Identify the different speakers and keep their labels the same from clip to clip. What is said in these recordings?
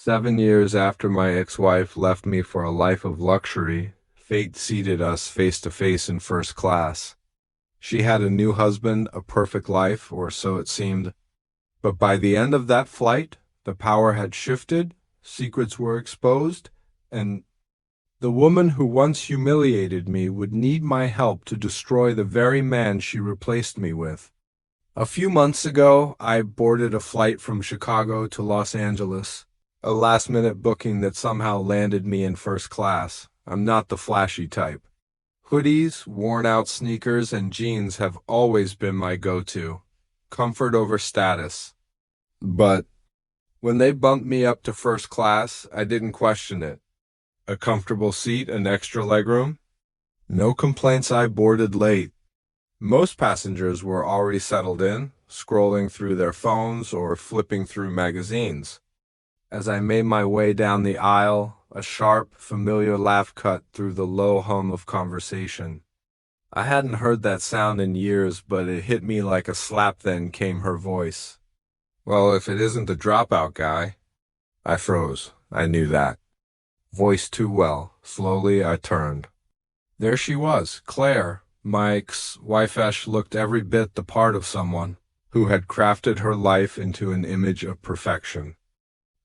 Speaker 1: 7 years after my ex-wife left me for a life of luxury, fate seated us face to face in first class. She had a new husband, a perfect life, or so it seemed. But by the end of that flight, the power had shifted, secrets were exposed, and the woman who once humiliated me would need my help to destroy the very man she replaced me with. A few months ago, I boarded a flight from Chicago to Los Angeles, a last-minute booking that somehow landed me in first class. I'm not the flashy type. Hoodies, worn-out sneakers, and jeans have always been my go-to. Comfort over status. But when they bumped me up to first class, I didn't question it. A comfortable seat and extra legroom? No complaints. I boarded late. Most passengers were already settled in, scrolling through their phones or flipping through magazines. As I made my way down the aisle, a sharp, familiar laugh cut through the low hum of conversation. I hadn't heard that sound in years, but it hit me like a slap. Then came her voice. "Well, if it isn't the dropout guy." I froze. I knew that voice too well. Slowly, I turned. There she was, Claire. My ex-wife looked every bit the part of someone who had crafted her life into an image of perfection.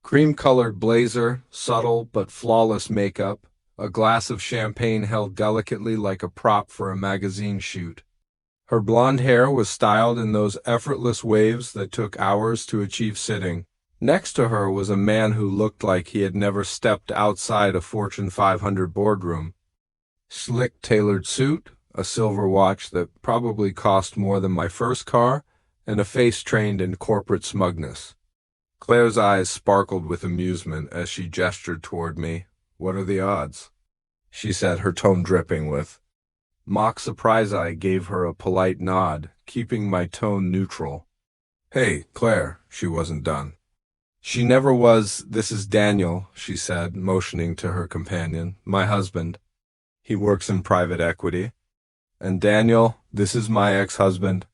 Speaker 1: Cream-colored blazer, subtle but flawless makeup, a glass of champagne held delicately like a prop for a magazine shoot. Her blonde hair was styled in those effortless waves that took hours to achieve sitting. Next to her was a man who looked like he had never stepped outside a Fortune 500 boardroom. Slick tailored suit, a silver watch that probably cost more than my first car, and a face trained in corporate smugness. Claire's eyes sparkled with amusement as she gestured toward me. "What are the odds?" she said, her tone dripping with mock surprise. I gave her a polite nod, keeping my tone neutral. "Hey, Claire," she wasn't done. "She never was. This is Daniel," she said, motioning to her companion. "My husband. He works in private equity. And Daniel, this is my ex-husband.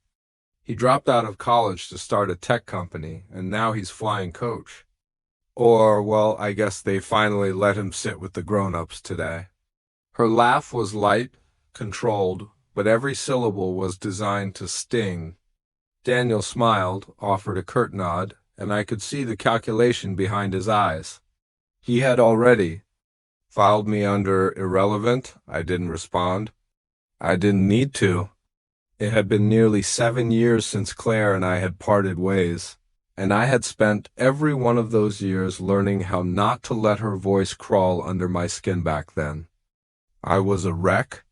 Speaker 1: He dropped out of college to start a tech company, and now he's flying coach. Or, well, I guess they finally let him sit with the grown-ups today." Her laugh was light, controlled, but every syllable was designed to sting. Daniel smiled, offered a curt nod, and I could see the calculation behind his eyes. He had already filed me under irrelevant. I didn't respond. I didn't need to. It had been nearly 7 years since Claire and I had parted ways, and I had spent every one of those years learning how not to let her voice crawl under my skin. Back then, I was a wreck,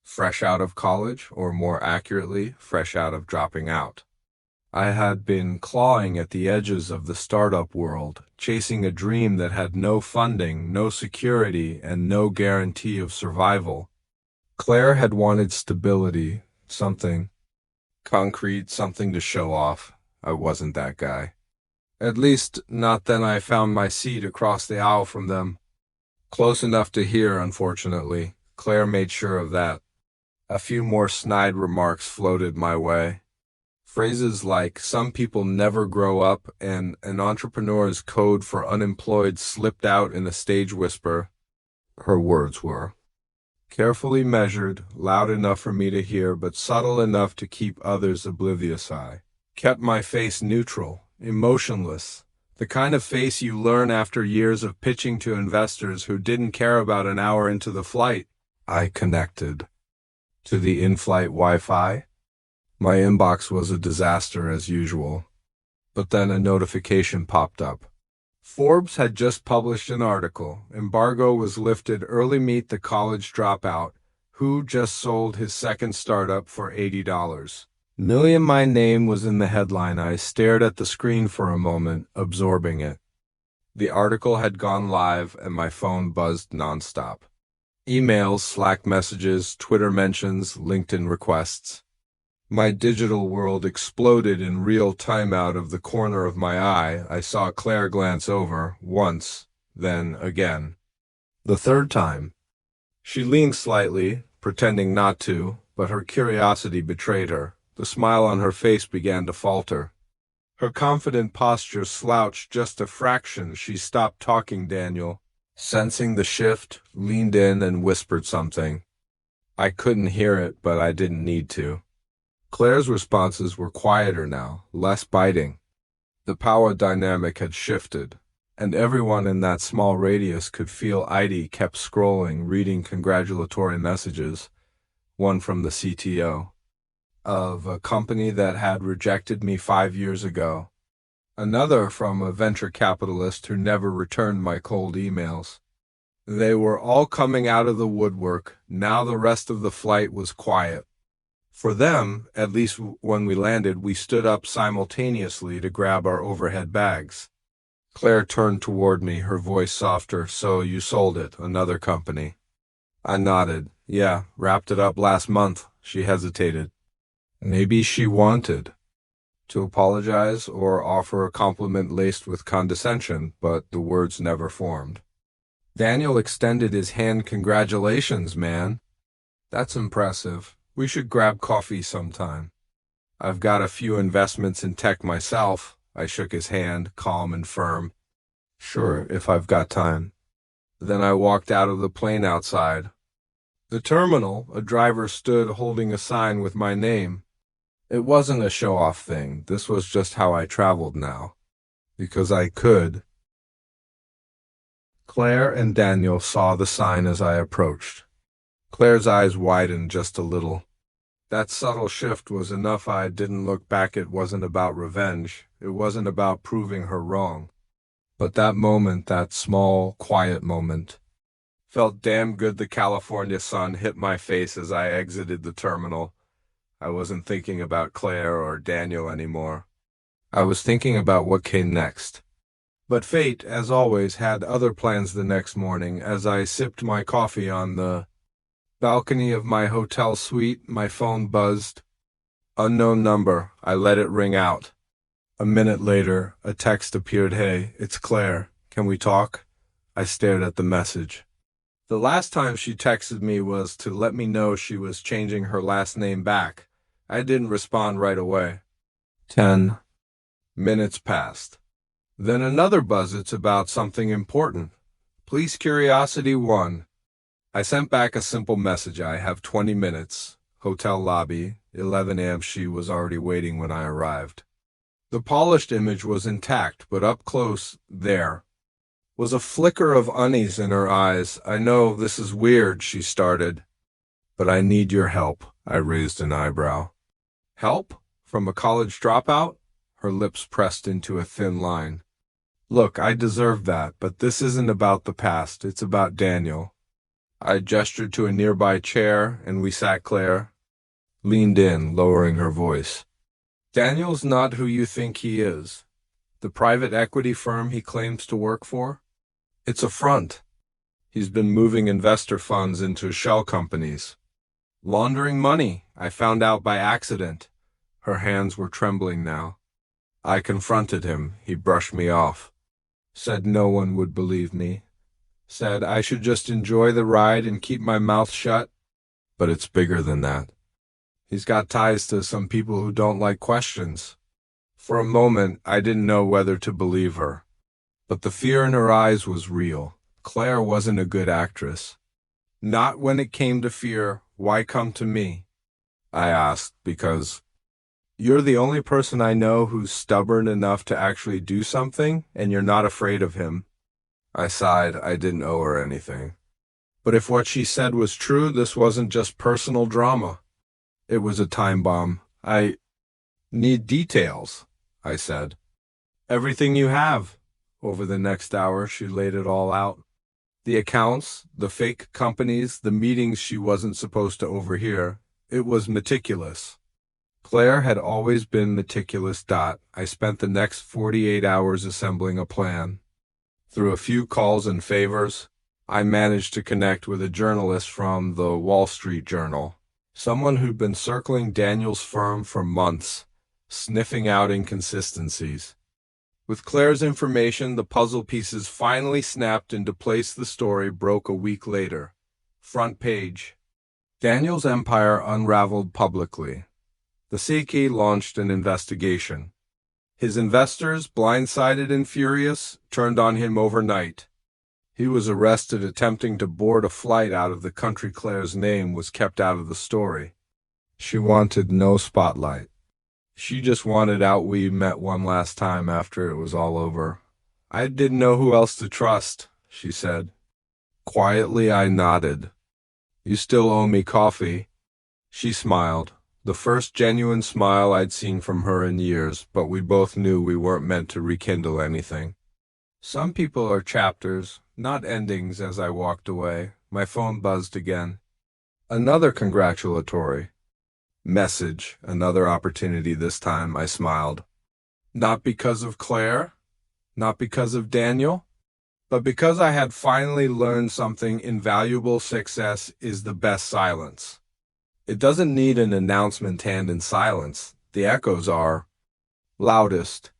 Speaker 1: fresh out of college, or more accurately, fresh out of dropping out. I had been clawing at the edges of the startup world, chasing a dream that had no funding, no security, and no guarantee of survival. Claire had wanted stability, something concrete, something to show off. I wasn't that guy. At least, not then. I found my seat across the aisle from them. Close enough to hear, unfortunately. Claire made sure of that. A few more snide remarks floated my way. Phrases like, "some people never grow up," and "an entrepreneur's code for unemployed" slipped out in a stage whisper. Her words were carefully measured, loud enough for me to hear, but subtle enough to keep others oblivious. I kept my face neutral, emotionless, the kind of face you learn after years of pitching to investors who didn't care about an hour into the flight. I connected to the in-flight Wi-Fi. My inbox was a disaster as usual, but then a notification popped up. Forbes had just published an article. Embargo was lifted. Early meet the college dropout who just sold his second startup for $80 million. My name was in the headline. I stared at the screen for a moment, absorbing it. The article had gone live, and my phone buzzed nonstop. Emails, Slack messages, Twitter mentions, LinkedIn requests. My digital world exploded in real time. Out of the corner of my eye, I saw Claire glance over, once, then again. The third time, she leaned slightly, pretending not to, but her curiosity betrayed her. The smile on her face began to falter. Her confident posture slouched just a fraction. She stopped talking. Daniel, sensing the shift, leaned in and whispered something. I couldn't hear it, but I didn't need to. Claire's responses were quieter now, less biting. The power dynamic had shifted, and everyone in that small radius could feel Heidi kept scrolling, reading congratulatory messages, one from the CTO of a company that had rejected me 5 years ago, another from a venture capitalist who never returned my cold emails. They were all coming out of the woodwork. Now the rest of the flight was quiet. For them, at least when we landed, we stood up simultaneously to grab our overhead bags. Claire turned toward me, her voice softer. So you sold it, another company. I nodded. Yeah, wrapped it up last month. She hesitated. Maybe she wanted to apologize or offer a compliment laced with condescension, but the words never formed. Daniel extended his hand. Congratulations, man. That's impressive. We should grab coffee sometime. I've got a few investments in tech myself. I shook his hand, calm and firm. Sure, if I've got time. Then I walked out of the plane. Outside the terminal, a driver stood holding a sign with my name. It wasn't a show-off thing. This was just how I traveled now. Because I could. Claire and Daniel saw the sign as I approached. Claire's eyes widened just a little. That subtle shift was enough. I didn't look back. It wasn't about revenge. It wasn't about proving her wrong. But that moment, that small, quiet moment, felt damn good. The California sun hit my face as I exited the terminal. I wasn't thinking about Claire or Daniel anymore. I was thinking about what came next. But fate, as always, had other plans. The next morning, as I sipped my coffee on the balcony of my hotel suite, my phone buzzed. Unknown number. I let it ring out. A minute later, a text appeared. Hey, it's Claire. Can we talk? I stared at the message. The last time she texted me was to let me know she was changing her last name back. I didn't respond right away. 10 minutes passed. Then another buzz. It's about something important. Please, Curiosity 1. I sent back a simple message. I have 20 minutes. Hotel lobby, 11 a.m. She was already waiting when I arrived. The polished image was intact, but up close, there was a flicker of unease in her eyes. I know this is weird, she started. But I need your help. I raised an eyebrow. Help? From a college dropout? Her lips pressed into a thin line. Look, I deserve that, but this isn't about the past. It's about Daniel. I gestured to a nearby chair, and we sat. Claire leaned in, lowering her voice. Daniel's not who you think he is. The private equity firm he claims to work for? It's a front. He's been moving investor funds into shell companies. Laundering money, I found out by accident. Her hands were trembling now. I confronted him. He brushed me off. Said no one would believe me. Said I should just enjoy the ride and keep my mouth shut. But it's bigger than that. He's got ties to some people who don't like questions. For a moment, I didn't know whether to believe her. But the fear in her eyes was real. Claire wasn't a good actress. Not when it came to fear. Why come to me? I asked, because you're the only person I know who's stubborn enough to actually do something, and you're not afraid of him. I sighed. I didn't owe her anything. But if what she said was true, this wasn't just personal drama. It was a time bomb. I need details, I said. Everything you have. Over the next hour, she laid it all out. The accounts, the fake companies, the meetings she wasn't supposed to overhear. It was meticulous. Claire had always been meticulous. I spent the next 48 hours assembling a plan. Through a few calls and favors, I managed to connect with a journalist from the Wall Street Journal, someone who'd been circling Daniel's firm for months, sniffing out inconsistencies. With Claire's information, the puzzle pieces finally snapped into place. The story broke a week later. Front page. Daniel's empire unraveled publicly. The CK launched an investigation. His investors, blindsided and furious, turned on him overnight. He was arrested attempting to board a flight out of the country. Claire's name was kept out of the story. She wanted no spotlight. She just wanted out. We met one last time after it was all over. I didn't know who else to trust, she said. Quietly, I nodded. You still owe me coffee. She smiled, the first genuine smile I'd seen from her in years, but we both knew we weren't meant to rekindle anything. Some people are chapters, not endings. As I walked away, my phone buzzed again. Another congratulatory message, another opportunity. This time I smiled. Not because of Claire, not because of Daniel, but because I had finally learned something invaluable. Success is the best silence. It doesn't need an announcement, and in silence, the echoes are loudest.